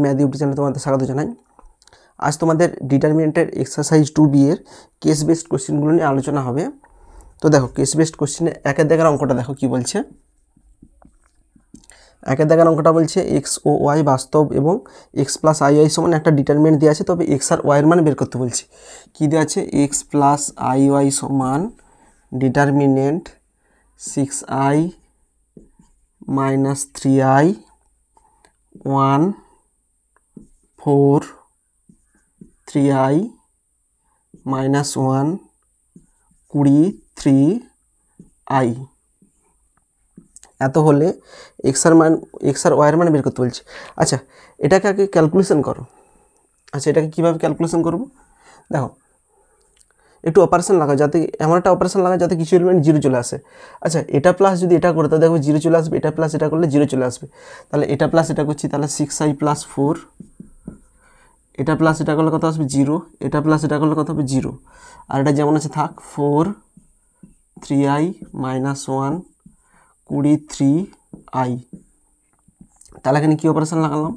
Math YouTube চ্যানেলে তোমাদের স্বাগত জানাই। আজ তোমাদের ডিটারমিনেন্টের এক্সারসাইজ 2B এর কেস বেসড কোশ্চেনগুলো নিয়ে আলোচনা হবে। তো দেখো, কেস বেসড কোশ্চেনে একের দাগের অঙ্কটা দেখো কি বলছে। একের দাগের অঙ্কটা বলছে এক্স ও ওয়াই বাস্তব এবং এক্স প্লাস আই ওয়াই সমান একটা ডিটারমিনেন্ট দেওয়া আছে, তবে এক্স আর ওয়াইয়ের মান বের করতে বলছে। কী দেওয়া আছে? এক্স প্লাস আই ওয়াই সমান determinant 6i minus 3i 1 4 3i minus 1 20 3i এত হলে এক্স আর ওয়াইয়ের মান বের করতে বলছে। আচ্ছা, এটাকে আগে ক্যালকুলেশন করো। আচ্ছা, এটাকে কীভাবে ক্যালকুলেশন করব? দেখো, একটু অপারেশন লাগা, যাতে এমন একটা অপারেশন লাগা যাতে কিছু এলিমেন্ট জিরো চলে আসে। আচ্ছা, এটা প্লাস যদি এটা করে তাহলে দেখো জিরো চলে আসবে, এটা প্লাস এটা করলে জিরো চলে আসবে। তাহলে এটা প্লাস এটা করছি, তাহলে 6i প্লাস 4, এটা প্লাস এটা করলে কত আসবে? 0, এটা প্লাস এটা করলে কত হবে? 0। আর এটা যেমন আছে থাক, 4 3i মাইনাস 1 20 3i। তাহলে এখানে কী অপারেশন লাগালাম?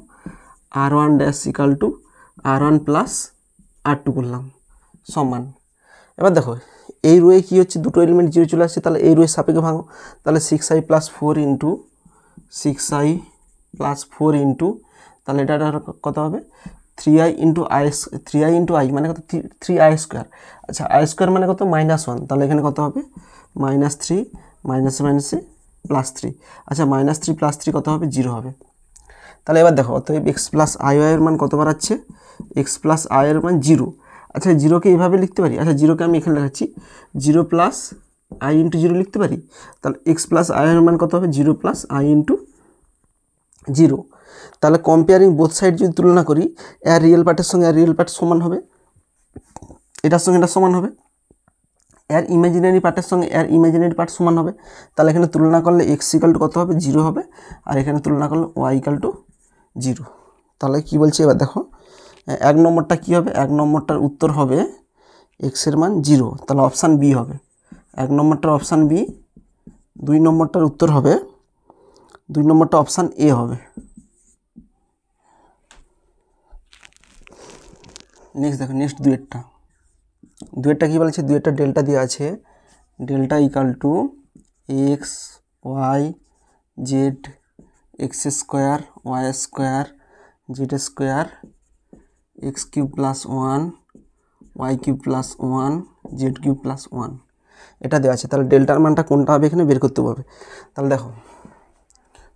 r1 dash equal to r1 plus r2 করলাম সমান। এবার দেখো, এই রোয়ে কী হচ্ছে? দুটো এলিমেন্ট জিরো চলে আসছে, তাহলে এই রোয়ের সাপেক্ষে ভাঙো। তাহলে 6i plus 4 into 6i plus 4 into, তাহলে এটা কত হবে? 3i ইন্টু i মানে কত? 3i square. আচ্ছা, i স্কোয়ার মানে কত? -1। তাহলে এখানে কত হবে? -3 মাইনাসে প্লাস 3। আচ্ছা, -3 প্লাস 3 কত হবে? 0 হবে। তাহলে এবার দেখো, অতএব এক্স প্লাস আই ওয়াইয়ের মান কত বাড়াচ্ছে? এক্স প্লাস আইয়ের মান 0। আচ্ছা, জিরোকে এইভাবে লিখতে পারি। আচ্ছা, জিরোকে আমি এখানে দেখাচ্ছি, 0 প্লাস আই ইন্টু 0 লিখতে পারি। তাহলে এক্স প্লাস আইয়ের মান কত হবে? 0 প্লাস আই ইন্টু 0। তাহলে কম্পেয়ারিং বোথ সাইড যদি তুলনা করি, এর রিয়েল পার্টের সঙ্গে এর রিয়েল পার্ট সমান হবে, এটার সঙ্গে এটা সমান হবে, এর ইমাজিনারি পার্টের সঙ্গে এর ইমাজিনারি পার্ট সমান হবে। তাহলে এখানে তুলনা করলে এক্স ইকাল টু কত হবে? 0 হবে। আর এখানে তুলনা করলে ওয়াই ইকাল টু 0। তাহলে কী বলছে এবার দেখো, এক নম্বরটা কী হবে? এক নম্বরটার উত্তর হবে এক্সের মান 0, তাহলে অপশান বি হবে। এক নম্বরটার অপশান বি। 2 নম্বরটার উত্তর হবে, 2 নম্বরটা অপশান এ হবে। নেক্সট দেখো, নেক্সট দুয়েরটা কী বলেছে? দুয়েরটা ডেল্টা দেওয়া আছে, delta equal to x y z x square y square z square x cube plus 1 y cube plus 1 z cube plus 1 এটা দেওয়া আছে। তাহলে ডেল্টার মানটা কোনটা হবে এখানে বের করতে হবে। তাহলে দেখো,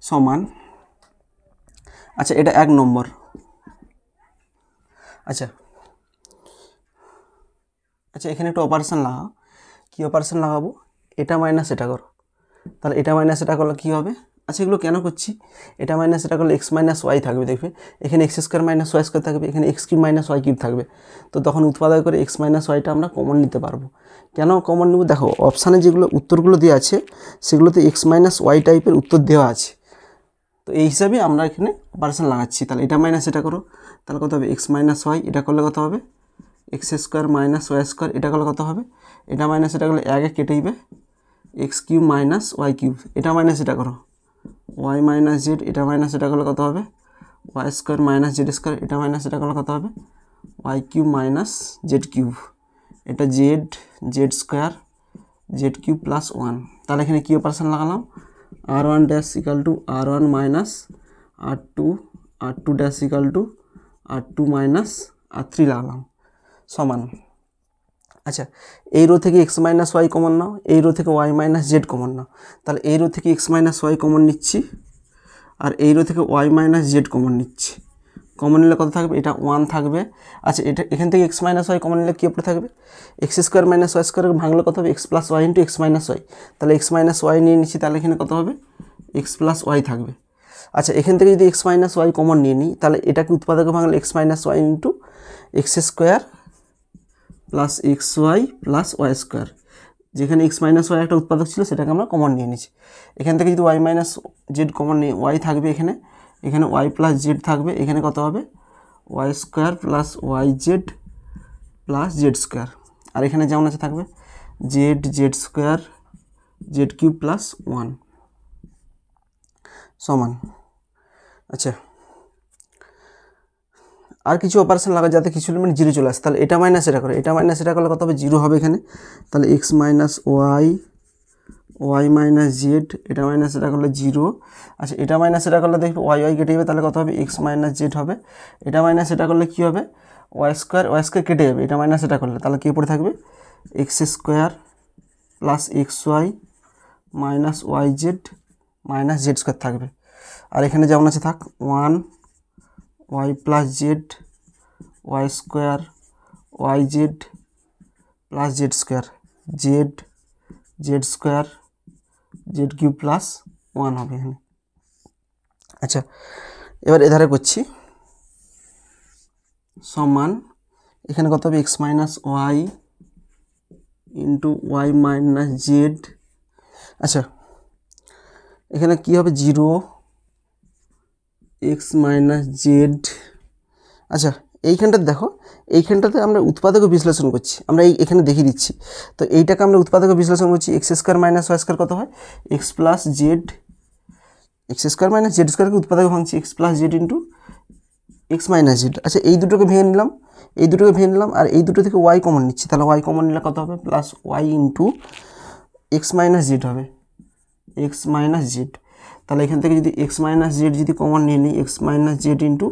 সমান। আচ্ছা, এটা 1 নম্বর। আচ্ছা, এখানে একটু অপারেশন লাগাও। কী অপারেশন লাগাবো? এটা মাইনাস এটা করো। তাহলে এটা মাইনাস এটা করলে কী হবে? আচ্ছা, এগুলো কেন করছি? এটা মাইনাস এটা করলে এক্স মাইনাস ওয়াই থাকবে, দেখবে এখানে x square minus y square থাকবে, এখানে x cube minus y cube থাকবে। তো তখন উৎপাদক করে এক্স মাইনাস ওয়াইটা আমরা কমন নিতে পারবো। কেন কমন নেব? দেখো, অপশানে যেগুলো উত্তরগুলো দেওয়া আছে সেগুলোতে এক্স মাইনাস ওয়াই টাইপের উত্তর দেওয়া আছে। তো এই হিসাবে আমরা এখানে অপারেশন লাগাচ্ছি। তাহলে এটা মাইনাস এটা করো, তাহলে কত হবে? X minus y. এটা করলে কত হবে? X square minus y square. এটা করলে কত হবে? এটা মাইনাস এটা করলে আগে কেটে দিবে, x cube minus y cube. এটা মাইনাস এটা করো, ওয়াই মাইনাস জেড। এটা মাইনাস এটা করলে কত হবে? Y square minus z square. এটা মাইনাস এটা করলে কত হবে? Y cube minus z cube. এটা z square z cube plus 1। তাহলে এখানে কী অপারেশন লাগালাম? r1 dash equal to r1 minus r2 dash equal to r2 minus r3 লাগালাম সমান। আচ্ছা, এই রো থেকে এক্স মাইনাস ওয়াই কমন নাও, এই রো থেকে ওয়াই মাইনাস জেড কমন নাও। তাহলে এই রো থেকে এক্স মাইনাস ওয়াই কমন নিচ্ছি, আর এই রো থেকে ওয়াই মাইনাস জেড কমন নিচ্ছি। কমন নিলে কত থাকবে? এটা 1 থাকবে। আচ্ছা, এটা এখান থেকে এক্স মাইনাস ওয়াই কমন নিলে কী উপরে থাকবে? X square minus y square ভাঙলে কত হবে? X plus y into x minus y. তাহলে এক্স মাইনাস ওয়াই নিয়ে নিচ্ছি, তাহলে এখানে কত হবে? এক্স প্লাস ওয়াই থাকবে। আচ্ছা, এখান থেকে যদি এক্স মাইনাস ওয়াই কমন নিয়ে নিই, তাহলে এটাকে উৎপাদকে ভাঙলে x minus y into x square plus x y plus y square. যেখানে এক্স মাইনাস ওয়াই একটা উৎপাদক ছিল সেটাকে আমরা কমন নিয়ে নিচ্ছি। এখান থেকে যদি ওয়াই মাইনাস জেড কমন নিই, ওয়াই থাকবে এখানে, এখানে ওয়াই প্লাস জেড থাকবে, এখানে কত হবে? Y square plus y z plus z square. আর এখানে যেমন আছে থাকবে z square z cube plus 1 সমান। আচ্ছা, আর কিছু অপারেশন লাগা যাতে কিছু এলিমেন্ট জিরো চলে আসে, তাহলে এটা মাইনাস এটা করে, এটা মাইনাস এটা করলে কত হবে, জিরো হবে এখানে। তাহলে x minus y, y minus z, এটা মাইনাস এটা করলে জিরো। আচ্ছা এটা মাইনাস এটা করলে দেখবে ওয়াই ওয়াই কেটে যাবে, তাহলে কত হবে, এক্স মাইনাস জেড হবে। এটা মাইনাস এটা করলে কী হবে, ওয়াই স্কোয়ার কেটে যাবে, এটা মাইনাস এটা করলে, তাহলে কী পড়ে থাকবে, x square plus x y minus y z minus z square থাকবে। আর এখানে যেমন আছে থাক, one y plus z y square y z plus z square z z square z cube plus one হবে এখানে। আচ্ছা এবার এধারে করছি, সমান এখানে কত হবে, x minus y into y minus z. আচ্ছা এখানে কী হবে, জিরো এক্স মাইনাস জেড। আচ্ছা এইখানটাতে দেখো, এইখানটাতে আমরা উৎপাদক বিশ্লেষণ করছি, আমরা এখানে দেখিয়ে দিচ্ছি। তো এইটাকে আমরা উৎপাদক বিশ্লেষণ করছি, x square minus y square কত হয়, x plus z, x square minus z স্কোয়ারকে উৎপাদক ভাঙছি, x plus z into x minus z. আচ্ছা এই দুটোকে ভেঙে নিলাম, এই দুটোকে ভেঙে নিলাম, আর এই দুটো থেকে ওয়াই কমন নিচ্ছি, তাহলে ওয়াই কমন নিলে কত হবে, plus y into x minus z হবে, এক্স মাইনাস জেড। তাহলে এখান থেকে যদি এক্স মাইনাস জেড যদি কমন নিয়ে নিই, এক্স মাইনাস জেড ইন্টু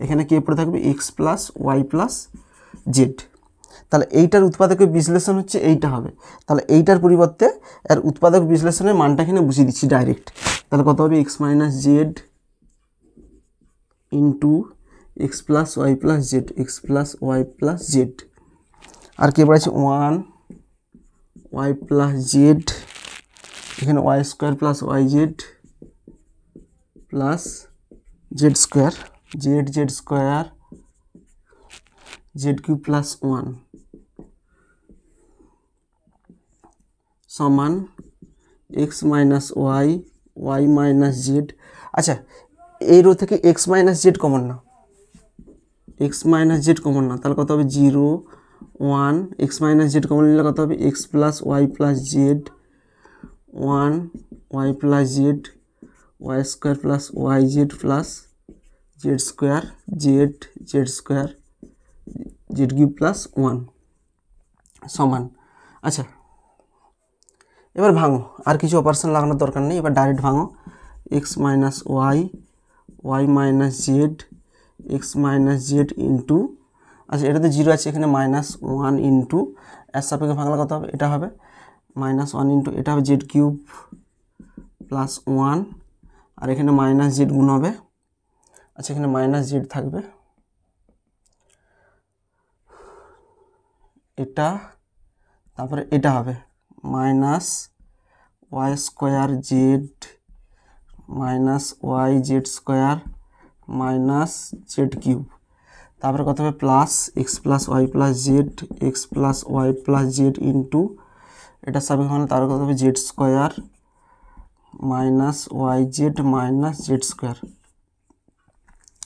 এখানে কে পড়ে থাকবে, x plus y plus z. তাহলে এইটার উৎপাদকের বিশ্লেষণ হচ্ছে এইটা হবে, তাহলে এইটার পরিবর্তে এর উৎপাদক বিশ্লেষণের মানটা এখানে বুঝিয়ে দিচ্ছি ডাইরেক্ট। তাহলে কত হবে, x minus z into x plus y plus z, x plus y plus z. আর কে পড়েছে, ওয়ান ওয়াই প্লাস জেড, এখানে y square plus y z plus z square, z z square z cube plus one সমান x minus y y minus z. আচ্ছা এই row থেকে x minus z common না, x minus z common না, তাহলে কত হবে, zero one, x minus z common নিলে কত হবে, x plus y plus z one y plus z y square plus y z plus z square z z square z cube plus one সমান। আচ্ছা এবার ভাঙো, আর কিছু অপারেশন লাগানোর দরকার নেই, এবার ডাইরেক্ট ভাঙো, x minus y y minus z x minus z into, আচ্ছা এটাতে জিরো আছে, এখানে মাইনাস ওয়ান ইন্টু এর সাপেক্ষে ভাঙলে কত হবে, এটা হবে মাইনাস ওয়ান ইন্টু এটা হবে জেড কিউব প্লাস ওয়ান, আর এখানে মাইনাস জেড গুণ হবে। আচ্ছা এখানে মাইনাস জেড থাকবে, এটা তারপরে এটা হবে minus y square z minus y z square minus z cube, তারপরে কত হবে, plus x plus y plus z x plus y plus z into এটা সাপেক্ষে মানে তার কত হবে, z square minus y z minus z square.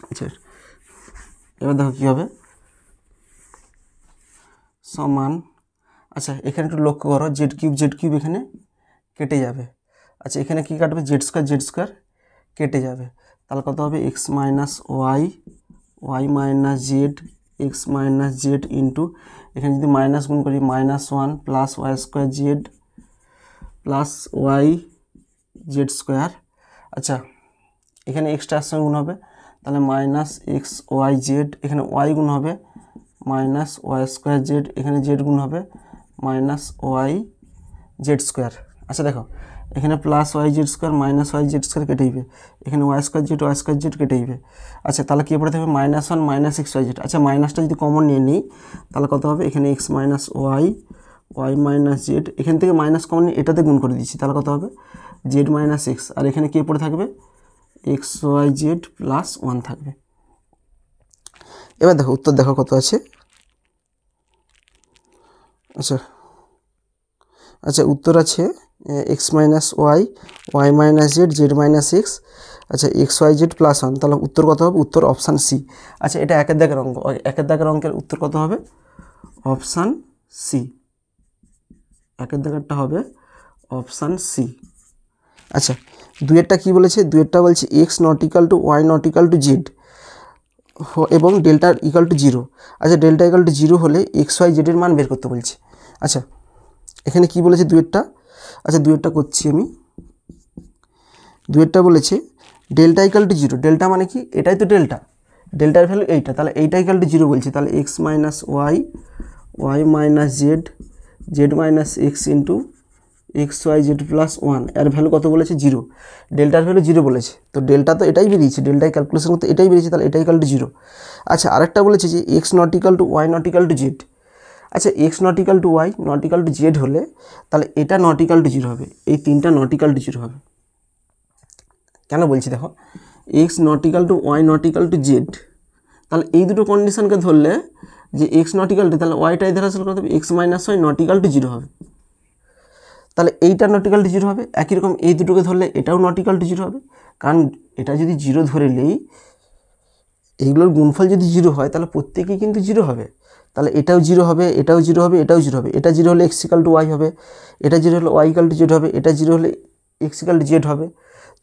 আচ্ছা এবার দেখো কী হবে, সমান, আচ্ছা এখানে একটু লক্ষ্য করো, জেড কিউব এখানে কেটে যাবে। আচ্ছা এখানে কী কাটবে, জেড স্কোয়ার কেটে যাবে, তাহলে কত হবে, x minus y y minus z x minus z into এখানে যদি মাইনাস গুণ করি, minus one plus y square z plus y z square. আচ্ছা এখানে এক্সট্রার সঙ্গে গুণ হবে, তাহলে মাইনাস এক্স ওয়াই জেড, এখানে ওয়াই গুণ হবে মাইনাস ওয়াই স্কোয়ার জেড, এখানে জেড গুণ হবে মাইনাস ওয়াই জেড স্কোয়ার। আচ্ছা দেখো এখানে plus y z square minus y z square কেটে যাবে, এখানে ওয়াই স্কোয়ার জেড কেটে যাবে। আচ্ছা তাহলে কী পড়ে থাকবে, minus one minus x y z. আচ্ছা মাইনাসটা যদি কমন নিয়ে নিই তাহলে কত হবে, এখানে x minus y y minus z, এখান থেকে মাইনাস কমন নিয়ে এটাতে গুণ করে দিচ্ছি, তাহলে কত হবে, জেড মাইনাস এক্স, আর এখানে কী পড়ে থাকবে, x y z plus one থাকবে। এবার দেখো উত্তর দেখো কত আছে। আচ্ছা আচ্ছা উত্তর আছে x minus y y minus z z minus x, আচ্ছা x y z plus one, তাহলে উত্তর কত হবে, উত্তর অপশান সি। আচ্ছা এটা একের দাগের অঙ্ক, একের দাগের অঙ্কের উত্তর কত হবে, অপশান সি, একের দাগেরটা হবে অপশান সি। আচ্ছা দুইয়েরটা কী বলেছে, দুইয়েরটা বলছে x not equal to y not equal to z, এবং ডেল্টা ইকাল টু 0। আচ্ছা ডেল্টা ইকাল টু 0 হলে এক্স ওয়াই জেডের মান বের করতে বলছে। আচ্ছা এখানে কি বলেছে দুয়েরটা, আচ্ছা দুয়েরটা করছি আমি। দুয়েরটা বলেছে ডেল্টা ইকাল টু 0, ডেল্টা মানে কি, এটাই তো ডেল্টা, ডেল্টার ভ্যালু এইটা, তাহলে এইটা ইকাল টু 0 বলছে, তাহলে x minus y, y minus z, z minus x into x y z plus 1, এর ভ্যালু কত বলেছে 0, ডেল্টার ভ্যালু 0 বলেছে, তো ডেল্টা তো এটাই বেরিয়েছে, ডেল্টাই ক্যালকুলেশন করতে এটাই বেরিয়েছে, তাহলে এটা ইকাল টু 0। আচ্ছা আরেকটা বলেছে যে x not equal to y not equal to z. আচ্ছা x not equal to y not equal to z হলে তাহলে এটা নট ইকাল টু 0 হবে, এই তিনটা নট ইকাল টু 0 হবে। কেন বলছি দেখো, x not equal to y not equal to z, তাহলে এই দুটো কন্ডিশনকে ধরলে যে এক্স নট ইকাল টু, তাহলে ওয়াইটা এদের আসলে কত হবে, x minus y not equal to 0 হবে, তাহলে এইটা নট ইকাল টু 0 হবে। একই রকম এই দুটোকে ধরলে এটাও নট ইকাল টু 0 হবে, কারণ এটা যদি 0 ধরে নেই, এইগুলোর গুণফল যদি 0 হয় তাহলে প্রত্যেকেই কিন্তু 0 হবে, তাহলে এটাও 0 হবে, এটাও 0 হবে, এটাও 0 হবে, এটা 0 হলে এক্স ইকাল টু ওয়াই হবে, এটা 0 হলে ওয়াই ইকাল টু জেড হবে, এটা 0 হলে এক্স ইকাল টু জেড হবে,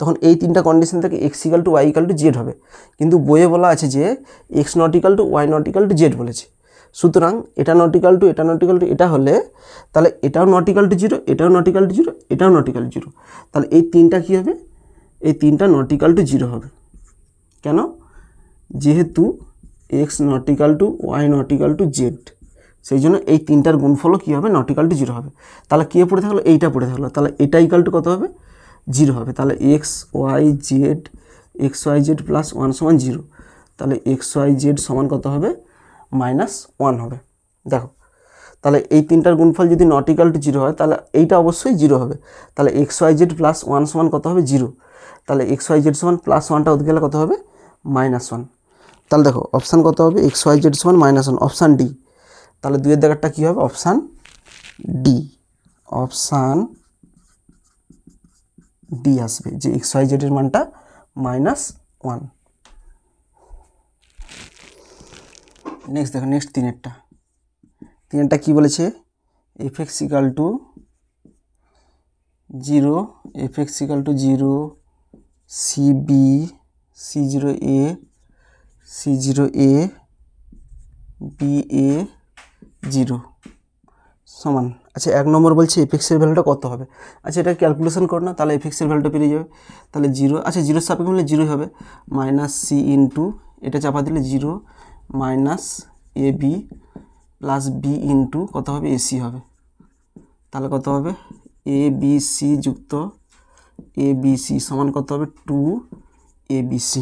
তখন এই তিনটা কন্ডিশন থেকে x equal to y equal to z হবে, কিন্তু বইয়ে বলা আছে যে x not equal to y not equal to z বলেছে, সুতরাং এটা নট ইকাল টু এটা নট ইকাল টু এটা হলে তাহলে এটাও নট ইকাল টু 0, এটাও নট ইকাল টু 0, এটাও নট ইকাল টু 0, তাহলে এই তিনটা কী হবে, এই তিনটা নট ইকাল টু 0 হবে। কেন, যেহেতু x not equal to y not equal to z, সেই জন্য এই তিনটার গুণফলও কী হবে, নট ইকাল টু 0 হবে। তাহলে কে পড়ে থাকলো, এইটা পড়ে থাকলো, তাহলে এটা ইকাল টু কত হবে, 0 হবে, তাহলে এক্স ওয়াই জেড প্লাস 1 সমান 0, তাহলে এক্স ওয়াই জেড সমান কত হবে, -1 হবে। দেখো তাহলে এই তিনটার গুণফল যদি নট ইকাল টু 0 হয় তাহলে এইটা অবশ্যই 0 হবে, তাহলে এক্স ওয়াই জেড প্লাস 1 সমান কত হবে, 0, তাহলে এক্স ওয়াই জেড সমান প্লাস 1টা ওদিকে গেলে কত হবে, -1, তাহলে দেখো অপশান কত হবে, এক্স ওয়াই জেড সমান -1, অপশান ডি। তাহলে দুইয়ের জায়গাটা কী হবে, অপশান ডি, অপশান ডি আসবে, যে এক্স ওয়াই জেডের মানটা -1। নেক্সট দেখো, নেক্সট তিনেরটা কী বলেছে, f x equal to 0, f x equal to 0, c b, C0 A, C0 A, b a 0 সমান। আচ্ছা 1 নম্বর বলছে এফএক্সের ভ্যালুটা কত হবে। আচ্ছা এটা ক্যালকুলেশন করো না, তাহলে এফএক্সের ভ্যালুটা পেরিয়ে যাবে, তাহলে 0, আচ্ছা 0 সাপেক্ষে হলে 0 হবে, -c ইন্টু এটা চাপা দিলে 0 minus A B plus B into কত হবে, এসি হবে, তাহলে কত হবে, এ বি সি যুক্ত এ বি সি সমান কত হবে, 2ABC।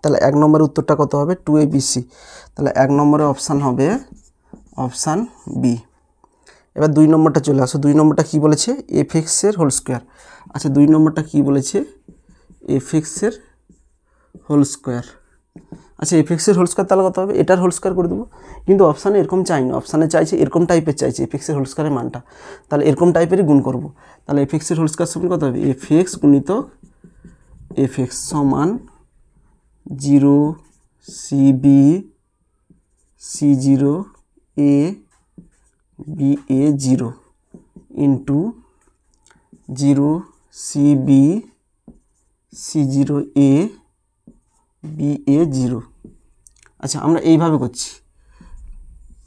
তাহলে 1 নম্বরের উত্তরটা কত হবে, 2ABC। তাহলে 1 নম্বরের অপশান হবে অপশান বি। এবার 2 নম্বরটা চলে আসো, 2 নম্বরটা কী বলেছে, এফ এক্সের হোল স্কোয়ার। আচ্ছা 2 নম্বরটা কী বলেছে, এফ এক্সের হোল স্কোয়ার। আচ্ছা এফ এক্সের হোল স্কোয়ার তাহলে কত হবে, এটার হোল স্কোয়ার করে দেবো, কিন্তু অপশানে এরকম চাইনি, অপশানে চাইছে এরকম টাইপের চাইছে এফ এক্সের হোল স্কোয়ারের মানটা, তাহলে এরকম টাইপেরই গুণ করব। তাহলে এফ এক্সের হোল স্কোয়ার সমান কত হবে, এফ এক্স গুণিত এফ এক্স সমান 0 c b C0 A b a 0 into 0 c b C0 A b a 0। আচ্ছা আমরা এইভাবে করছি,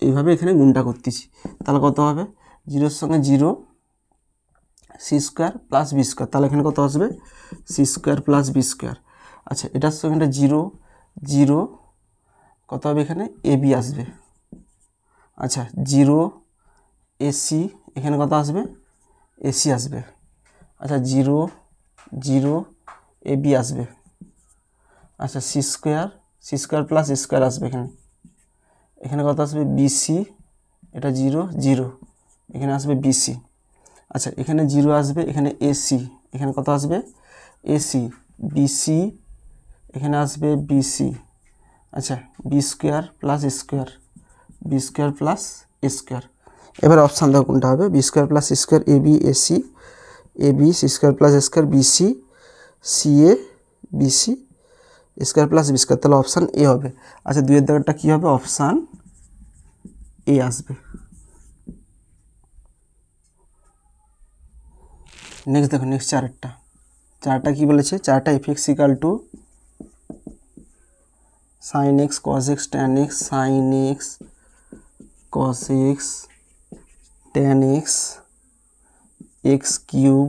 এইভাবে এখানে গুণটা করতেছি, তাহলে কত হবে, 0-এর সঙ্গে 0 c square plus B square, তাহলে এখানে কত আসবে, c square plus B square. আচ্ছা এটার সঙ্গে এটা 0 কত হবে, এখানে এ বি আসবে। আচ্ছা 0 এসি, এখানে কত আসবে, এসি আসবে। আচ্ছা 0 এ বি আসবে। আচ্ছা সি স্কোয়ার প্লাস এ স্কোয়ার আসবে, এখানে কত আসবে, বিসি, এটা 0 এখানে আসবে বিসি। আচ্ছা এখানে 0 আসবে, এখানে এসি, এখানে কত আসবে, এসি, বিসি, এখানে আসবে বিসি। আচ্ছা B square plus square, B square plus square. এবার অপশান দেখো কোনটা হবে, B square plus square A B AC, A B C square plus square BC, C A BC square plus B square, তাহলে option A হবে। আচ্ছা 2-এর দাগটা কী হবে, option A আসবে। নেক্সট দেখো, নেক্সট চারটা কী বলেছে, চারটা f x equal to sine x cos x tan x sine x cos x tan x x cube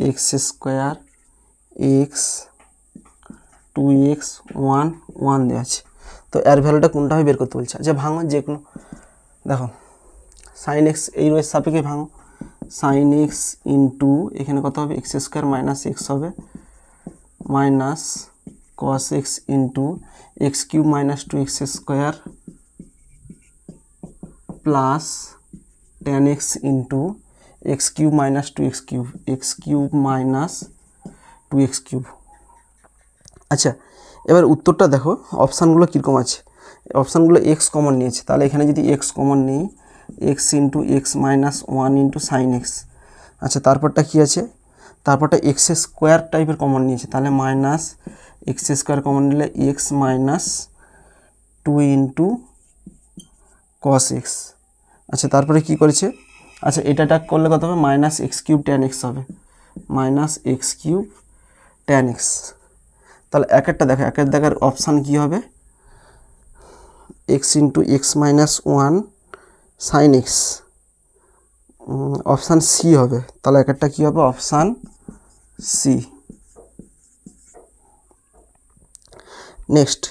x square x 2x 1 1 দেওয়া আছে। তো এর ভ্যালুটা কোনটা হবে বের করতে বলছে। আচ্ছা ভাঙো যে কোনো, দেখো সাইন এক্স এই রয়েছে সাপেক্ষে ভাঙো, সাইন এক্স ইন্টু এখানে কত হবে এক্স স্কোয়ার মাইনাস এক্স হবে minus cos x into x cube minus 2x square plus ten x into x cube minus 2x cube x cube minus 2x cube. আচ্ছা এবার উত্তরটা দেখো অপশানগুলো কীরকম আছে, অপশানগুলো এক্স কমন নিয়েছে, তাহলে এখানে যদি এক্স কমন নিই x into x minus 1 into sine x. আচ্ছা তারপরটা কী আছে, তারপরটা এক্স স্কোয়ার টাইপের কমন নিয়েছে, তাহলে মাইনাস এক্স স্কোয়ার কমন নিলে x minus 2 into cos x. আচ্ছা তারপরে কী করেছে, আচ্ছা এটা করলে কত হবে minus x cube tan x হবে minus x cube tan x. তাহলে একটা দেখো একের দেখার অপশান কী হবে x into x minus 1 sine x, option C হবে। তাহলে একটা কী হবে অপশান সি। নেক্সট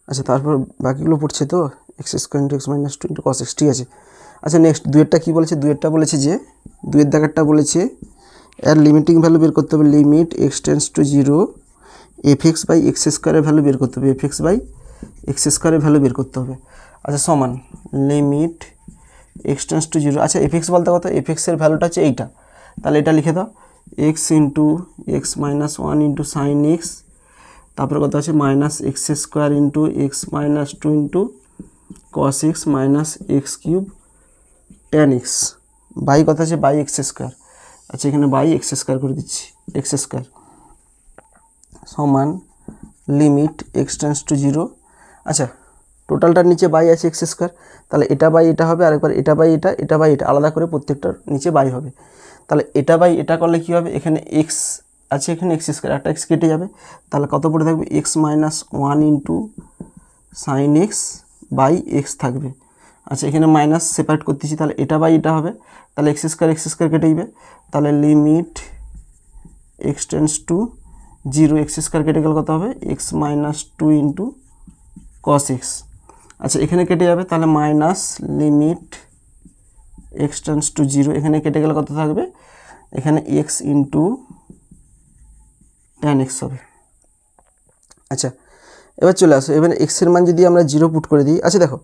আচ্ছা তারপর বাকিগুলো পড়ছে তো x square into x minus 2 into cos x, ঠিক আছে। আচ্ছা নেক্সট দুয়েরটা কী বলেছে, দুয়েরটা বলেছে যে দুয়ের দেখারটা বলেছে এর লিমিটিং ভ্যালু বের করতে হবে, limit x tends to 0 f x by x স্কোয়ারের ভ্যালু বের করতে হবে, এফ এক্স বাই এক্স স্কোয়ারের ভ্যালু বের করতে হবে। আচ্ছা সমান লিমিট এক্স টেন্স টু 0, আচ্ছা এফ এক্স বলতে কত, এফ এক্সের ভ্যালুটা হচ্ছে এইটা, তাহলে এটা লিখে দাও x into x minus 1 into sine x, তারপরে কত আছে minus x square into x minus 2 into cos x minus x cube tan x by কত আছে বাই এক্স স্কোয়ার। আচ্ছা এখানে বাই এক্স স্কোয়ার করে দিচ্ছি এক্স স্কোয়ার সমান লিমিট এক্স টেন্স টু 0। আচ্ছা টোটালটার নিচে বাই আছে এক্স স্কোয়ার, তাহলে এটা বাই এটা হবে, আরেকবার এটা বাই এটা, এটা বাই এটা, আলাদা করে প্রত্যেকটার নিচে বাই হবে। তাহলে এটা বাই এটা করলে কী হবে, এখানে এক্স আছে এখানে এক্স স্কোয়ার, একটা এক্স কেটে যাবে, তাহলে কত পড়ে থাকবে x minus 1 into sine x by x থাকবে। আচ্ছা এখানে মাইনাস সেপারেট করতেছি, তাহলে এটা বাই এটা হবে, তাহলে এক্স স্কোয়ার কেটে যাবে, তাহলে limit x tends to 0 x square কেটে গেলে কত হবে x minus 2 into cos x. আচ্ছা এখানে কেটে যাবে, তাহলে minus limit x tends to 0, এখানে কেটে গেলে কত থাকবে এখানে এক্স ইন্টু ট্যান এক্স হবে। আচ্ছা এবার চলে আসো, এবার এক্সের মান যদি আমরা 0 পুট করে দিই, আচ্ছা দেখো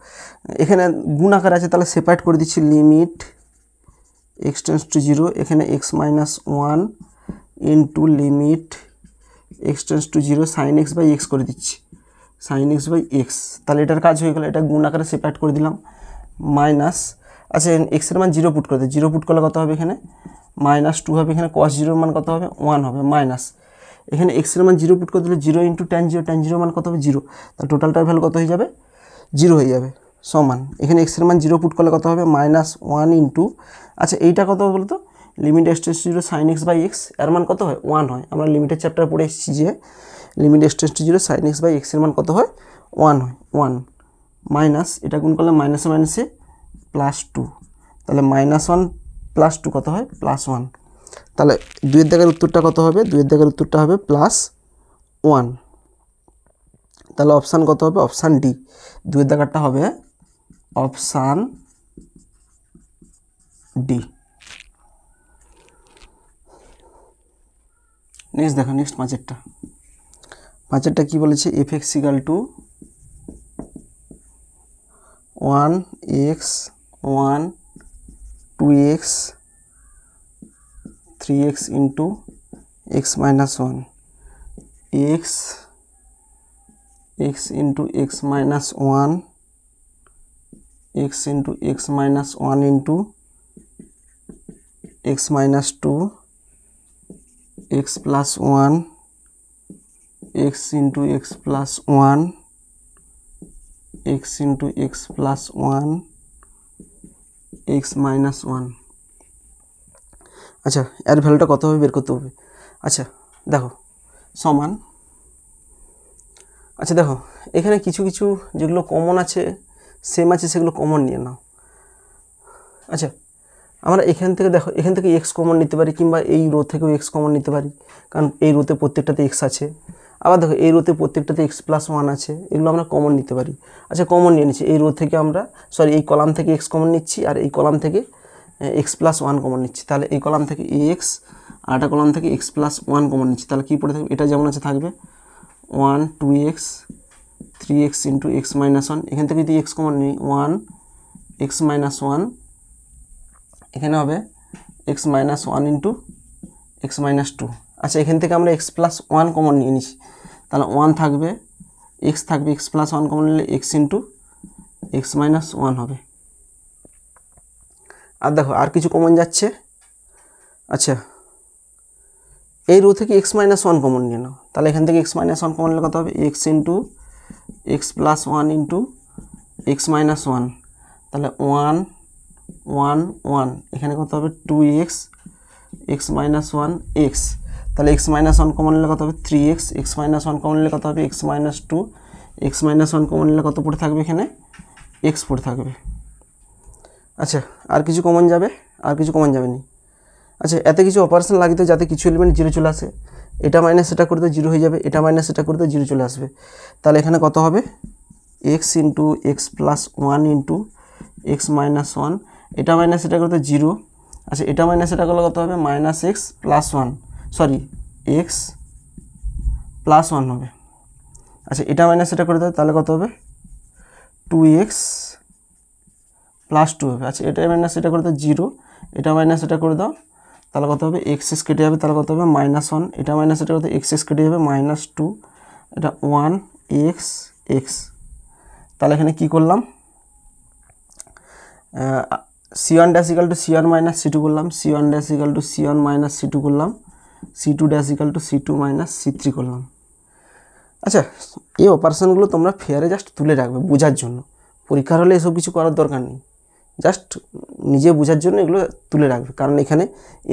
এখানে গুণ আকার আছে, তাহলে সেপারেট করে দিচ্ছি লিমিট এক্স টেন্স টু 0, এখানে x minus 1 into limit x tends to 0 sine x by x করে দিচ্ছি সাইন এক্স বাই এক্স। তাহলে এটার কাজ হয়ে গেলো, এটা গুণ আকারে সেপারেট করে দিলাম মাইনাস, আচ্ছা এক্সের মান 0 পুট করে দিই, 0 পুট করলে কত হবে এখানে মাইনাস 2 হবে, এখানে কস 0 মান কত হবে 1 হবে মাইনাস, এখানে এক্সের মান 0 পুট করে দিলে 0 ইন্টু ট্যান 0 মান কত হবে 0, তাহলে টোটালটার ভ্যালু কত হয়ে যাবে 0 হয়ে যাবে সমান, এখানে এক্সের মান 0 পুট করলে কত হবে মাইনাস 1 ইন্টু, আচ্ছা এইটা কত হবে বলতো limit x tends to 0 sine x by x, এর মান কত হয় 1 হয়, আমরা লিমিটের চ্যাপ্টার পড়ে এসেছি যে limit x tends to 0 sine x by এক্সের মান কত হয় 1 হয় 1 মাইনাস এটা গুণ করলে মাইনাসে মাইনাসে প্লাস 2, তাহলে মাইনাস 1 প্লাস 2 কত হয় প্লাস 1, তাহলে দুইয়ের দাগের উত্তরটা কত হবে, দুইয়ের দাগের উত্তরটা হবে প্লাস 1, তাহলে অপশান কত হবে অপশান ডি, দুইয়ের দাগেরটা হবে অপশান ডি। নেক্সট দেখো নেক্সট পাঁচেরটা কী বলেছে f x equal two 1x 1 2x 3x into x minus 1 x into x minus 1 x into x minus 1 into x minus 2 x plus 1 x into x plus 1 x into x plus 1 x minus 1। আচ্ছা এর ভ্যালুটা কত হবে বের করতে হবে। আচ্ছা দেখো সমান, আচ্ছা দেখো এখানে কিছু কিছু যেগুলো কমন আছে সেম আছে সেগুলো কমন নিয়ে নাও। আচ্ছা আমরা এখান থেকে দেখো এখান থেকে এক্স কমন নিতে পারি, কিংবা এই রো থেকেও এক্স কমন নিতে পারি, কারণ এই রোতে প্রত্যেকটাতে এক্স আছে। আবার দেখো এই রোতে প্রত্যেকটাতে এক্স প্লাস ওয়ান আছে, এগুলো আমরা কমন নিতে পারি। আচ্ছা কমন নিয়ে নিচ্ছি, এই রো থেকে আমরা এই কলাম থেকে এক্স কমন নিচ্ছি, আর এই কলাম থেকে এক্স প্লাস ওয়ান কমন নিচ্ছি। তাহলে এই কলাম থেকে এক্স আর একটা কলাম থেকে এক্স প্লাস ওয়ান কমন নিচ্ছি। তাহলে কী পড়ে থাকবে, এটা যেমন আছে থাকবে 1 2x 3x into x minus one. এখান থেকে যদি এক্স কমন নিই 1 x মাইনাস ওয়ান, এখানে হবে x minus one into x minus two. আচ্ছা এখান থেকে আমরা এক্স প্লাস ওয়ান কমন নিয়ে নিচ্ছি, তাহলে ওয়ান থাকবে, এক্স থাকবে, এক্স প্লাস ওয়ান কমন নিলে x into x minus one হবে। আর দেখো আর কিছু কমন যাচ্ছে। আচ্ছা এই রো থেকে এক্স মাইনাস ওয়ান কমন নিয়ে নাও, তাহলে এখান থেকে এক্স মাইনাস ওয়ান কমন নিলে কত হবে, x into x plus one into x minus one. তাহলে ওয়ান ওয়ান ওয়ান, এখানে কত হবে 2x x minus one x. তাহলে এক্স মাইনাস ওয়ান কমন নিলে কত হবে 3x, x minus one common নিলে কত হবে x minus two, x minus one common নিলে কত পড়ে থাকবে, এখানে এক্স পড়ে থাকবে। আচ্ছা আর কিছু কমন যাবে, আর কিছু কমন যাবে নি। আচ্ছা এত কিছু অপারেশন লাগিতে যাতে কিছু এলিমেন্ট জিরো চলে আসে, এটা মাইনাস এটা করতে জিরো হয়ে যাবে, এটা মাইনাস এটা করতে জিরো চলে আসবে। তাহলে এখানে কত হবে x into x plus one into x minus one, এটা মাইনাস এটা করতে জিরো। আচ্ছা এটা মাইনাস এটা করলে কত হবে minus x plus one, x plus one হবে। আচ্ছা এটা মাইনাস এটা করে দাও, তাহলে কত হবে 2x প্লাস টু হবে। আচ্ছা এটা মাইনাস এটা করে দাও জিরো, এটা মাইনাস এটা করে দাও, তাহলে কত হবে এক্স এক্স কেটে যাবে, তাহলে কত হবে মাইনাস ওয়ান, এটা মাইনাস এটা করতে এক্স এক্স কেটে যাবে মাইনাস টু, এটা ওয়ান এক্স এক্স। তাহলে এখানে কী করলাম, c1 dash equal two c1 minus c2 করলাম, c1 dash equal two c1 minus c2 করলাম, c2 dash equal two c2 minus c3 করলাম। আচ্ছা এই অপারেশনগুলো তোমরা ফেয়ারে জাস্ট তুলে রাখবে বোঝার জন্য, পরীক্ষার হলে এসব কিছু করার দরকার নেই, জাস্ট নিজে বোঝার জন্য এগুলো তুলে রাখবে, কারণ এখানে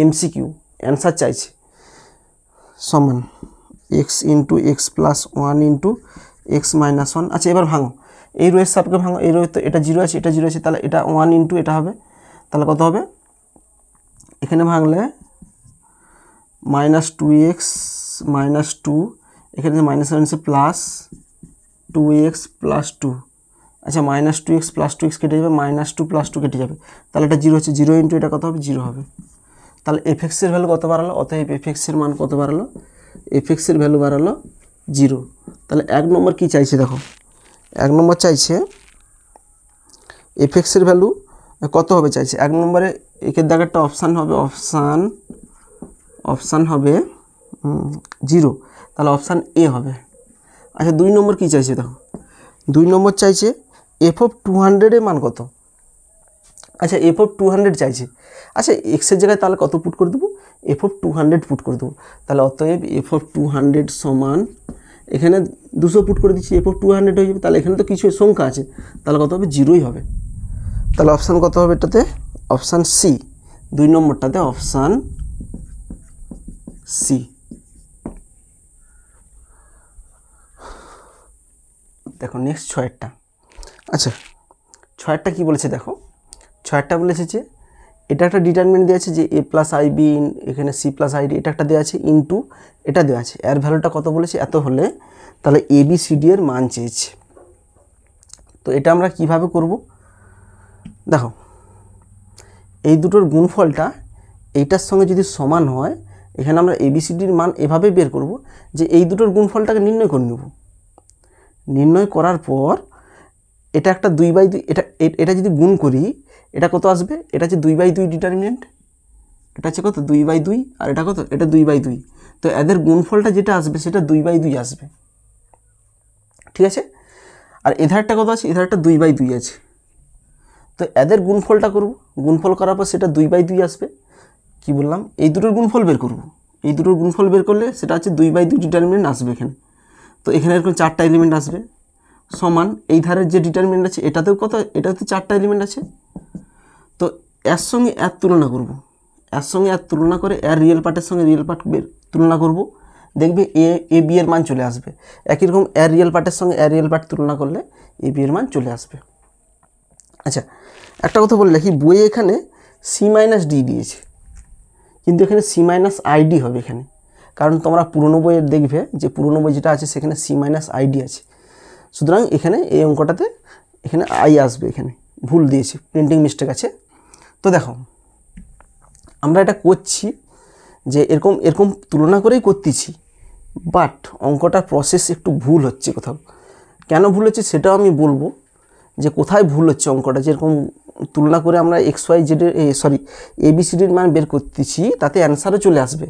এমসিকিউ অ্যান্সার চাইছে। সমান x into x plus one into x minus one. আচ্ছা এবার ভাঙো, এই রোয়ের সাপকে ভাঙো, এই রোয়ে তো এটা জিরো আছে, এটা জিরো আছে, তাহলে এটা ওয়ান ইন্টু এটা হবে, তাহলে কত হবে, এখানে ভাঙলে minus two x minus two, এখানে মাইনাস আছে plus two x plus two. আচ্ছা minus two x plus two x কেটে যাবে, মাইনাস টু প্লাস টু কেটে যাবে, তাহলে এটা জিরো হচ্ছে, জিরো ইন্টু এটা কত হবে জিরো হবে। তাহলে এফএক্সের ভ্যালু কত বাড়ালো, অতএব এফএক্সের মান কত বাড়ালো, এফএক্সের ভ্যালু বাড়ালো জিরো। তাহলে এক নম্বর কী চাইছে দেখো, এক নম্বর চাইছে এফএক্সের ভ্যালু কত হবে চাইছে। এক নম্বরে একের দাগেরটা অপশান হবে, অপশান হবে জিরো, তাহলে অপশান এ হবে। আচ্ছা দুই নম্বর কী চাইছে দেখো, দুই নম্বর চাইছে এফ অফ 200-এর মান কত। আচ্ছা এফ অফ 200 চাইছে, আচ্ছা এক্সের জায়গায় তাহলে কত পুট করে দেবো, এফ অফ 200 পুট করে দেবো। তাহলে অতএব এফ অফ 200 সমান, এখানে 200 পুট করে দিচ্ছি, এফ অফ 200 হয়ে যাবে, তাহলে এখানে তো কিছু সংখ্যা আছে, তাহলে কত হবে জিরোই হবে। তাহলে অপশান কত হবে এটাতে, অপশান সি, দুই নম্বরটাতে অপশান সি। দেখো নেক্সট ছয়েরটা। আচ্ছা ছয়েরটা কী বলেছে দেখো, ছয়েরটা বলেছে যে এটা একটা ডিটারমিনেন্ট দেওয়া আছে যে এ প্লাস আই বি, এখানে সি প্লাস আইডি, এটা একটা দেওয়া আছে ইন্টু এটা দেওয়া আছে, এর ভ্যালুটা কত বলেছে এত হলে, তাহলে এ বি সি ডি এর মান চেয়েছে। তো এটা আমরা কিভাবে করব দেখো, এই দুটোর গুণফলটা এইটার সঙ্গে যদি সমান হয়, এখানে আমরা এবিসিডির মান এভাবে বের করব যে এই দুটোর গুণফলটাকে নির্ণয় করে নেব, নির্ণয় করার পর এটা একটা 2/2, এটা যদি গুণ করি এটা কত আসবে, এটা হচ্ছে 2/2 ডিটারমিনেন্ট, এটা হচ্ছে কত 2/2, আর এটা কত, এটা 2/2। তো এদের গুণফলটা যেটা আসবে সেটা 2/2 আসবে, ঠিক আছে। আর এধারটা কত আছে, এধারটা 2/2 আছে, তো এদের গুণফলটা করব, গুণফল করার পর সেটা 2/2 আসবে। কি বললাম, এই দুটোর গুণফল বের করব, এই দুটোর গুণফল বের করলে সেটা হচ্ছে 2/2 ডিটারমিনেন্ট আসবে এখানে। তো এখানে এরকম 4টা এলিমেন্ট আসবে, সমান এই ধারের যে ডিটারমিনেন্ট আছে এটাতেও কত, এটাতে 4টা এলিমেন্ট আছে। তো এর সঙ্গে এর তুলনা করব, এর সঙ্গে এর তুলনা করে এর রিয়েল পার্টের সঙ্গে রিয়েল পার্ট তুলনা করব, দেখবে এ বি এর মান চলে আসবে। একই রকম এর রিয়েল পার্টের সঙ্গে এর রিয়েল পার্ট তুলনা করলে এ বি এর মান চলে আসবে। আচ্ছা, একটা কথা বলে রাখি, বইয়ে এখানে সি মাইনাস ডি দিয়েছে, কিন্তু এখানে সি মাইনাস আইডি হবে এখানে, কারণ তোমরা পুরনো বইয়ের দেখবে যে পুরনো বই যেটা আছে সেখানে সি মাইনাস আইডি আছে। সুতরাং এখানে এই অঙ্কটাতে এখানে আই আসবে, এখানে ভুল দিয়েছে, প্রিন্টিং মিস্টেক আছে। তো দেখো আমরা এটা করছি যে এরকম এরকম তুলনা করেই করতেছি, বাট অঙ্কটার প্রসেস একটু ভুল হচ্ছে কোথাও। কেন ভুল হচ্ছে সেটাও আমি বলবো, যে কোথায় ভুল হচ্ছে অঙ্কটা। যেরকম তুলনা করে আমরা এক্স ওয়াই জেডের এবিসিডির মান বের করতেছি, তাতে অ্যান্সারও চলে আসবে,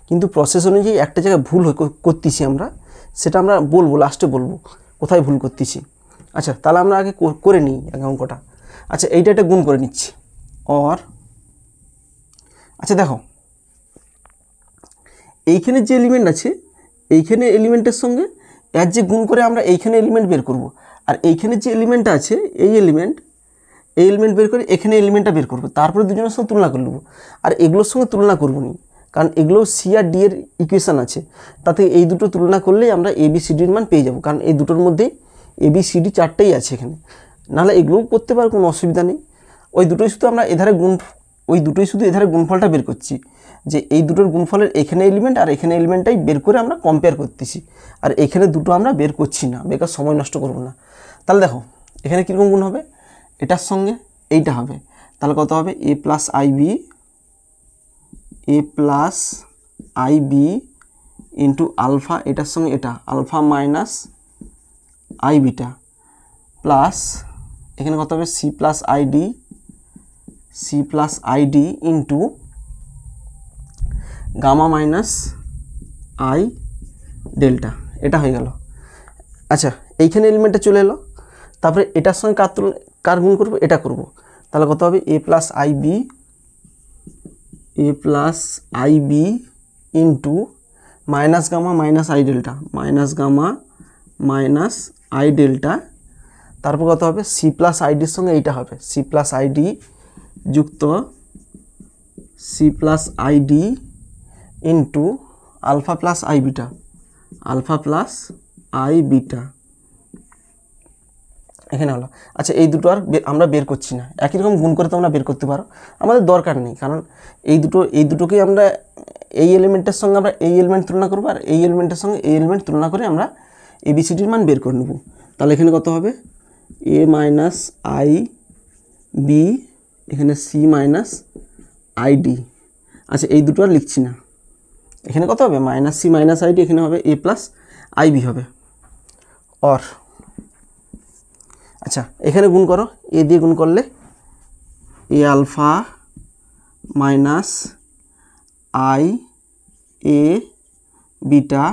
কিন্তু প্রসেস অনুযায়ী একটা জায়গায় ভুল করতেছি আমরা, সেটা আমরা বলবো, লাস্টে বলবো কোথায় ভুল করতেছি। আচ্ছা, তাহলে আমরা আগে করে নিই আগে অঙ্কটা। আচ্ছা, এইটা একটা গুণ করে নিচ্ছি অর। আচ্ছা দেখো, এইখানে যে এলিমেন্ট আছে, এইখানে এলিমেন্টের সঙ্গে এর যে গুণ করে আমরা এইখানে এলিমেন্ট বের করব, আর এইখানে যে এলিমেন্টটা আছে এই এলিমেন্ট বের করে এখানে এলিমেন্টটা বের করবো, তারপরে দুজনের সঙ্গে তুলনা করে নেবো। আর এগুলোর সঙ্গে তুলনা করবো নি, কারণ এগুলো সি আর ডি এর ইকুয়েশান আছে, তাতে এই দুটো তুলনা করলেই আমরা এবিসিডির মান পেয়ে যাব, কারণ এই দুটোর মধ্যেই এবিসিডি চারটেই আছে এখানে। নাহলে এগুলোও করতে পারে, কোনো অসুবিধা নেই। ওই দুটোই শুধু আমরা এধারে গুণফলটা বের করছি, যে এই দুটোর গুণফলের এখানে এলিমেন্ট আর এখানে এলিমেন্টটাই বের করে আমরা কম্পেয়ার করতেছি, আর এখানে দুটো আমরা বের করছি না, বেকার সময় নষ্ট করব না। তাহলে দেখো এখানে কীরকম গুণ হবে, এটার সঙ্গে এইটা হবে, তাহলে কত হবে এ প্লাস আইবি ইন্টু আলফা, এটার সঙ্গে এটা alpha minus i beta, plus এখানে কত হবে C plus ID into gamma minus I delta, এটা হয়ে গেল। আচ্ছা, এইখানে এলিমেন্টটা চলে এলো, তারপরে এটার সঙ্গে কার গুণ করবো, এটা করব, তাহলে কত হবে এ plus IB into minus gamma minus I delta, তারপর কত হবে সি প্লাস আইডির সঙ্গে এইটা হবে সি প্লাস আইডি যুক্ত C plus ID into alpha plus I beta, এখানে হলো। আচ্ছা, এই দুটো আর আমরা বের করছি না, একই রকম গুণ করে তোমরা বের করতে পারো, আমাদের দরকার নেই, কারণ এই দুটোকেই আমরা এই এলিমেন্টের সঙ্গে আমরা এই এলিমেন্ট তুলনা করবো, আর এই এলিমেন্টের সঙ্গে এই এলিমেন্ট তুলনা করে আমরা এবিসিডির মান বের করে নেব। তাহলে এখানে কত হবে এ মাইনাস আই বি, এখানে সি মাইনাস আইডি। আচ্ছা, এই দুটো আর লিখছি না, এখানে কত হবে মাইনাস সি মাইনাস আইডি, এখানে হবে এ প্লাস আইবি হবে অর। আচ্ছা, এখানে গুণ করো, এ দিয়ে গুণ করলে A alpha minus I A beta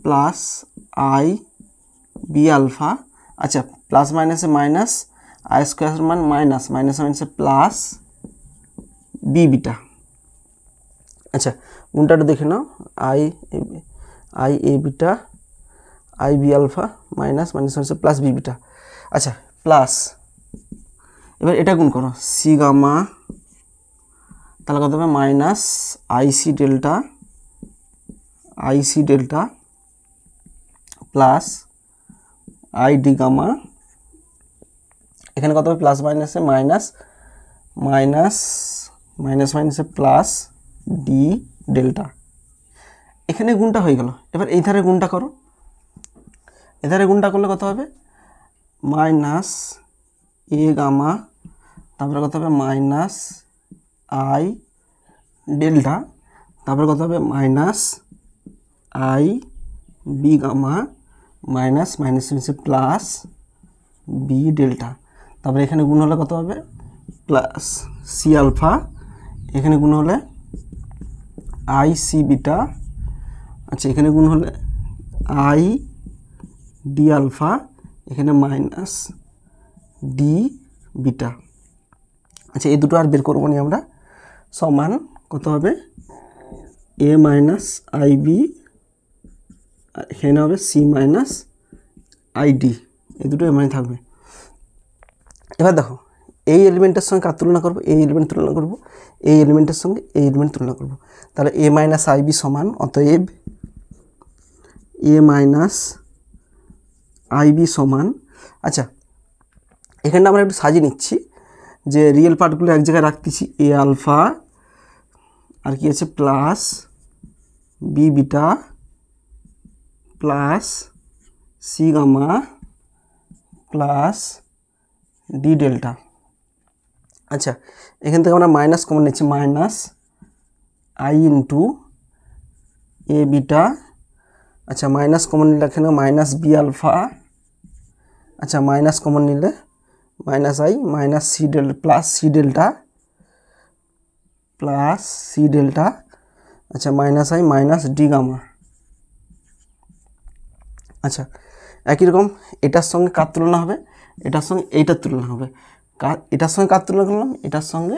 plus I B alpha. আচ্ছা, প্লাস মাইনাসে মাইনাস, আই স্কোয়ার মান মাইনাস মাইনাসে প্লাস বি বিটা। আচ্ছা, গুণটাটা দেখে নাও, I A beta I B alpha minus plus B beta. আচ্ছা, প্লাস এবার এটা গুণ করো সি গামা, তাহলে কত হবে minus IC delta plus ID gamma, এখানে কত হবে প্লাস মাইনাসে মাইনাসে প্লাস ডি ডেল্টা। এখানে গুণটা হয়ে গেল। এবার এই ধারে গুণটা করো, এধারে গুণটা করলে কত হবে মাইনাস এ গামা, তারপরে কত হবে মাইনাস আই ডেল্টা, তারপরে কত হবে minus i b gamma minus plus B delta, তারপরে এখানে গুণ হলে কত হবে প্লাস সি আলফা, এখানে গুণ হলে আই সি বিটা। আচ্ছা, এখানে গুণ হলে আই ডি আলফা, এখানে মাইনাস ডি বিটা। আচ্ছা, এই দুটো আর বের করবো নি আমরা, সমান কত হবে এ মাইনাস আইবি, এখানে হবে সি মাইনাস আইডি, এই দুটো এমনি থাকবে। এবার দেখো এই এলিমেন্টের সঙ্গে কার তুলনা করবো, এই এলিমেন্ট তুলনা করবো, এই এলিমেন্টের সঙ্গে এই এলিমেন্ট তুলনা করবো, তাহলে এ মাইনাস আইবি সমান অতএব এ মাইনাস আইবি সমান, আচ্ছা এখানটা আমরা একটু সাজিয়ে নিচ্ছি যে রিয়েল পার্টগুলো এক জায়গায় রাখতেছি, এ আলফা আর কি আছে plus B beta plus C gamma plus D delta. আচ্ছা এখান থেকে আমরা মাইনাস কমন নিচ্ছি, minus I into A beta, আচ্ছা মাইনাস কমন নিলে এখানে মাইনাস বি আলফা, আচ্ছা মাইনাস কমন নিলে minus I minus C delta plus C delta plus C delta, আচ্ছা minus I minus D gamma. আচ্ছা একই রকম এটার সঙ্গে কার তুলনা হবে, এটার সঙ্গে এইটার তুলনা হবে, এটার সঙ্গে কার তুলনা করলাম, এটার সঙ্গে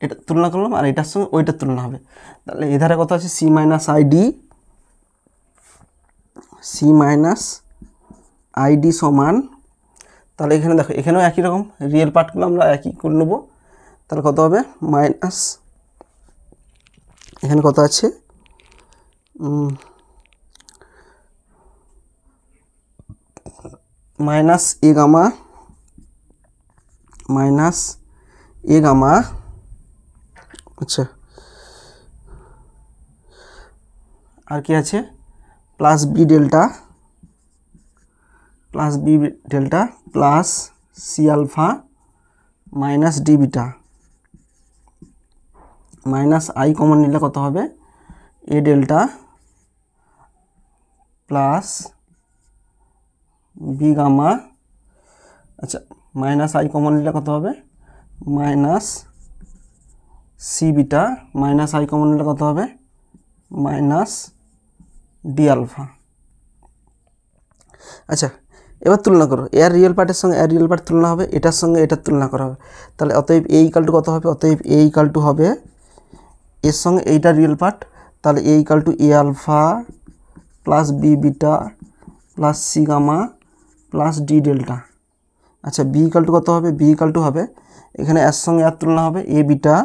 এটা তুলনা করলাম, আর এটার সঙ্গে ওইটার তুলনা হবে। তাহলে এধারে কত আছে c minus i d, c minus i d সমান, তাহলে এখানে দেখো এখানেও একই রকম রিয়েল পার্টগুলো আমরা একই করে নেবো। তাহলে কত হবে মাইনাস, এখানে কত আছে মাইনাস এ গামা মাইনাস এ গামা, আচ্ছা আর কি আছে plus B delta plus C alpha minus D beta, minus i common নিলে কত হবে a delta plus B gamma, আচ্ছা মাইনাস আই কমন নিলে কত হবে minus C beta, minus i common নিলে কত হবে মাইনাস ডি আলফা। আচ্ছা এবার তুলনা করো, এর রিয়েল পার্টের সঙ্গে এর রিয়েল পার্ট তুলনা হবে, এটার সঙ্গে এটার তুলনা করা হবে। তাহলে অতএব এ ইকাল টু কত হবে, অতএব এ ইকাল টু হবে এর সঙ্গে এইটা রিয়েল পার্ট, তাহলে a equal to a alpha plus B beta plus C gamma plus D delta. আচ্ছা বি ইকাল টু কত হবে, বি ইকাল টু হবে এখানে এর সঙ্গে এর তুলনা হবে A beta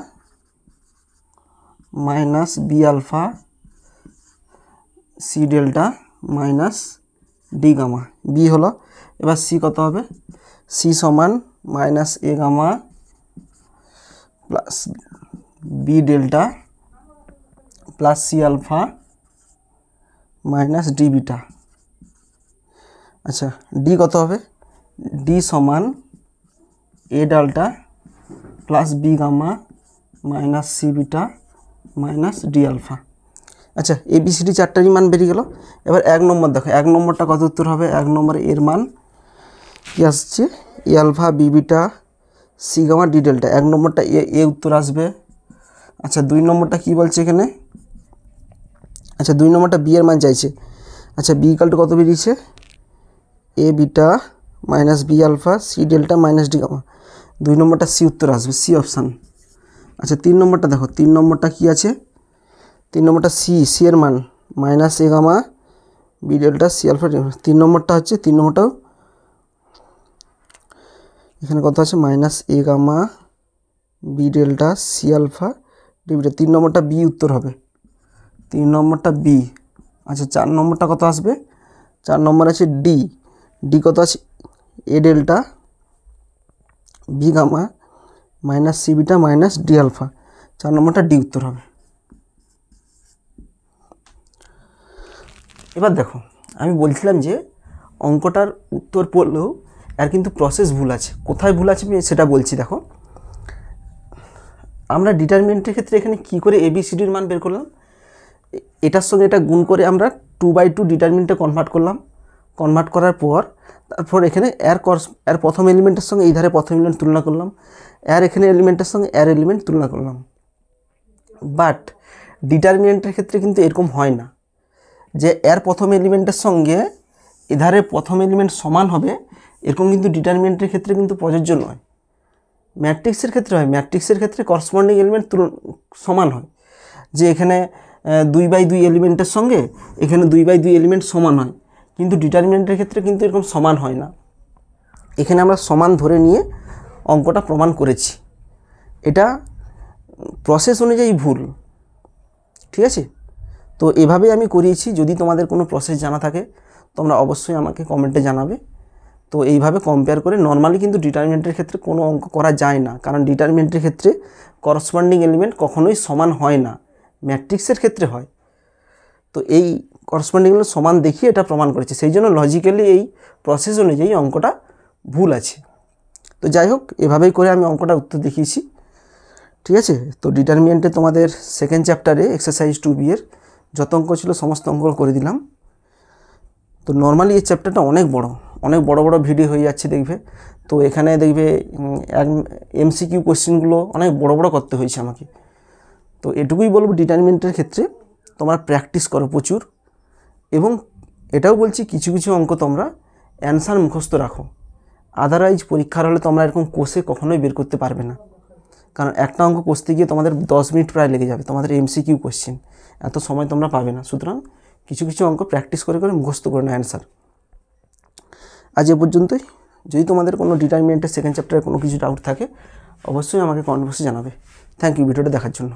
minus B alpha C delta minus D gamma, B হলো। এবার সি কত হবে, সি সমান মাইনাস এ gamma plus B delta plus C alpha minus D beta. আচ্ছা ডি কত হবে, ডি সমান A delta plus B gamma minus C beta minus D alpha. আচ্ছা এবিসিডি চারটারই মান বেরিয়ে গেল। এবার এক নম্বর দেখো, এক নম্বরটা কত উত্তর হবে, এক নম্বরে এর মান কী আসছে A alpha B beta C gamma D delta, এক নম্বরটা এ উত্তর আসবে। আচ্ছা দুই নম্বরটা কী বলছে এখানে, আচ্ছা দুই নম্বরটা বি এর মান চাইছে, আচ্ছা বি ইকাল টু কত বেরিয়েছে A beta minus B alpha C delta minus D gamma, দুই নম্বরটা সি উত্তর আসবে, সি অপশান। আচ্ছা তিন নম্বরটা দেখো, তিন নম্বরটা কী আছে, তিন নম্বরটা সি এর মান মাইনাস এ gamma B delta C alpha, তিন নম্বরটা হচ্ছে তিন নম্বরটাও এখানে কত আছে মাইনাস এ gamma B delta C alpha D beta, তিন নম্বরটা বি উত্তর হবে, তিন নম্বরটা বি। আচ্ছা চার নম্বরটা কত আসবে, চার নম্বর আছে ডি, ডি কত আছে a delta b gamma minus C beta minus D alpha, চার নম্বরটা ডি উত্তর হবে। এবার দেখো আমি বলছিলাম যে অঙ্কটার উত্তর পড়লেও এর কিন্তু প্রসেস ভুল আছে, কোথায় ভুল আছে আমি সেটা বলছি। দেখো আমরা ডিটারমিনেন্টের ক্ষেত্রে এখানে কি করে এবিসিডির মান বের করলাম, এটার সঙ্গে এটা গুণ করে আমরা 2/2 ডিটারমিনেন্টে কনভার্ট করলাম, কনভার্ট করার পর তারপর এখানে এর প্রথম এলিমেন্টের সঙ্গে এই ধারে প্রথম এলিমেন্ট তুলনা করলাম, এর এখানে এলিমেন্টের সঙ্গে এর এলিমেন্ট তুলনা করলাম। বাট ডিটারমিনেন্টের ক্ষেত্রে কিন্তু এরকম হয় না যে এর প্রথম এলিমেন্টের সঙ্গে এধারে প্রথম এলিমেন্ট সমান হবে, এরকম কিন্তু ডিটারমিনেন্টের ক্ষেত্রে কিন্তু প্রযোজ্য নয়। ম্যাট্রিক্সের ক্ষেত্রে হয়, ম্যাট্রিক্সের ক্ষেত্রে করসপন্ডিং এলিমেন্ট সমান হয়, যে এখানে 2/2 এলিমেন্টের সঙ্গে এখানে 2/2 এলিমেন্ট সমান হয়, কিন্তু ডিটারমিনেন্টের ক্ষেত্রে কিন্তু এরকম সমান হয় না। এখানে আমরা সমান ধরে নিয়ে অঙ্কটা প্রমাণ করেছি, এটা প্রসেস অনুযায়ী ভুল, ঠিক আছে। তো এভাবেই আমি করিয়েছি। যদি তোমাদের কোনো প্রসেস জানা থাকে তোমরা অবশ্যই আমাকে কমেন্টে জানাবে। তো এইভাবে কম্পেয়ার করে নর্মালি কিন্তু ডিটারমিনেন্টের ক্ষেত্রে কোনো অঙ্ক করা যায় না, কারণ ডিটারমিনেন্টের ক্ষেত্রে করসপন্ডিং এলিমেন্ট কখনোই সমান হয় না, ম্যাট্রিক্সের ক্ষেত্রে হয়। তো এই করসপন্ডিং এলিমেন্ট সমান দেখিয়ে এটা প্রমাণ করেছে, সেই জন্য লজিক্যালি এই প্রসেস অনুযায়ী অঙ্কটা ভুল আছে। তো যাই হোক, এভাবেই করে আমি অঙ্কটা উত্তর দেখিয়েছি, ঠিক আছে। তো ডিটারমিনেন্টে তোমাদের সেকেন্ড চ্যাপ্টারে এক্সারসাইজ 2B এর যত অঙ্ক ছিল সমস্ত অঙ্ক করে দিলাম। তো নর্মালি এই চ্যাপ্টারটা অনেক বড় ভিডিও হয়ে যাচ্ছে দেখবে। তো এখানে দেখবে MCQ কোশ্চেনগুলো অনেক বড় করতে হয়েছে আমাকে। তো এটুকুই বলবো, ডিটারমিনেন্টের ক্ষেত্রে তোমরা প্র্যাকটিস করো প্রচুর, এবং এটাও বলছি কিছু কিছু অঙ্ক তোমরা অ্যান্সার মুখস্থ রাখো, আদারওয়াইজ পরীক্ষার হলে তোমরা এরকম কোষে কখনোই বের করতে পারবে না, কারণ একটা অঙ্ক কষতে গিয়ে তোমাদের 10 মিনিট প্রায় লেগে যাবে, তোমাদের MCQ কোশ্চেন, এত সময় তোমরা পাবে না। সুতরাং কিছু কিছু অঙ্ক প্র্যাকটিস করে মুখস্থ করে না অ্যান্সার। আজ এ পর্যন্তই। যদি তোমাদের কোনো ডিটারমিনেন্টের সেকেন্ড চ্যাপ্টারে কোনো কিছু ডাউট থাকে অবশ্যই আমাকে কমেন্ট বক্সে জানাবে। থ্যাংক ইউ ভিডিওটা দেখার জন্য।